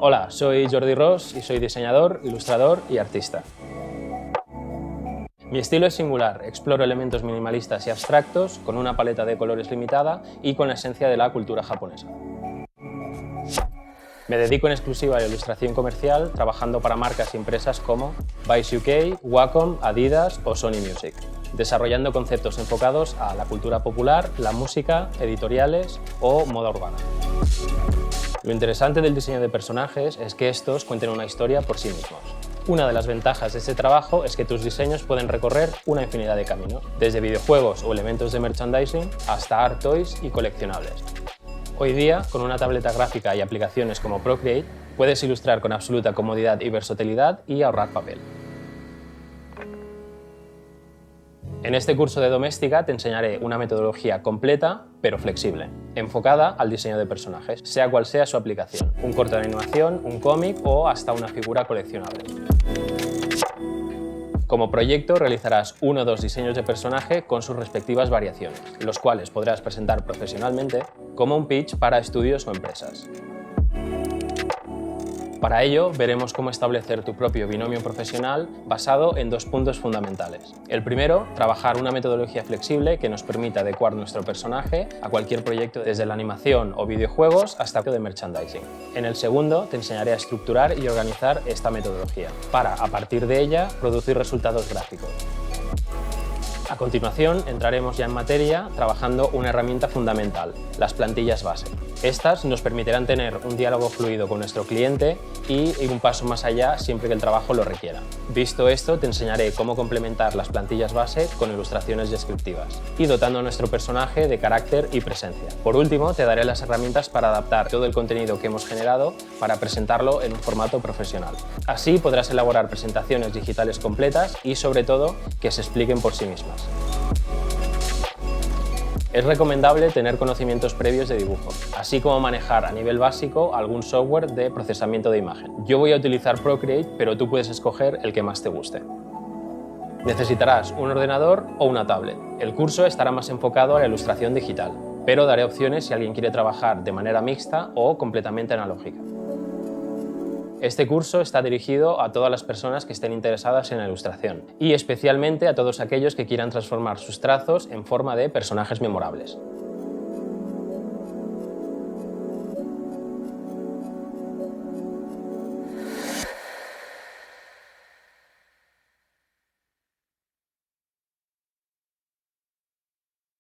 Hola, soy Jordi Ros y soy diseñador, ilustrador y artista. Mi estilo es singular, exploro elementos minimalistas y abstractos con una paleta de colores limitada y con la esencia de la cultura japonesa. Me dedico en exclusiva a la ilustración comercial, trabajando para marcas y empresas como Vice UK, Wacom, Adidas o Sony Music, desarrollando conceptos enfocados a la cultura popular, la música, editoriales o moda urbana. Lo interesante del diseño de personajes es que estos cuenten una historia por sí mismos. Una de las ventajas de este trabajo es que tus diseños pueden recorrer una infinidad de caminos, desde videojuegos o elementos de merchandising hasta art toys y coleccionables. Hoy día, con una tableta gráfica y aplicaciones como Procreate, puedes ilustrar con absoluta comodidad y versatilidad y ahorrar papel. En este curso de doméstica te enseñaré una metodología completa, pero flexible, enfocada al diseño de personajes, sea cual sea su aplicación, un corto de animación, un cómic o hasta una figura coleccionable. Como proyecto realizarás 1 o 2 diseños de personaje con sus respectivas variaciones, los cuales podrás presentar profesionalmente como un pitch para estudios o empresas. Para ello, veremos cómo establecer tu propio binomio profesional basado en 2 puntos fundamentales. El primero, trabajar una metodología flexible que nos permita adecuar nuestro personaje a cualquier proyecto desde la animación o videojuegos hasta el de merchandising. En el segundo, te enseñaré a estructurar y organizar esta metodología para, a partir de ella, producir resultados gráficos. A continuación, entraremos ya en materia trabajando una herramienta fundamental, las plantillas base. Estas nos permitirán tener un diálogo fluido con nuestro cliente y ir un paso más allá siempre que el trabajo lo requiera. Visto esto, te enseñaré cómo complementar las plantillas base con ilustraciones descriptivas y dotando a nuestro personaje de carácter y presencia. Por último, te daré las herramientas para adaptar todo el contenido que hemos generado para presentarlo en un formato profesional. Así podrás elaborar presentaciones digitales completas y, sobre todo, que se expliquen por sí mismas. Es recomendable tener conocimientos previos de dibujo, así como manejar a nivel básico algún software de procesamiento de imagen. Yo voy a utilizar Procreate, pero tú puedes escoger el que más te guste. Necesitarás un ordenador o una tablet. El curso estará más enfocado a la ilustración digital, pero daré opciones si alguien quiere trabajar de manera mixta o completamente analógica. Este curso está dirigido a todas las personas que estén interesadas en la ilustración y especialmente a todos aquellos que quieran transformar sus trazos en forma de personajes memorables.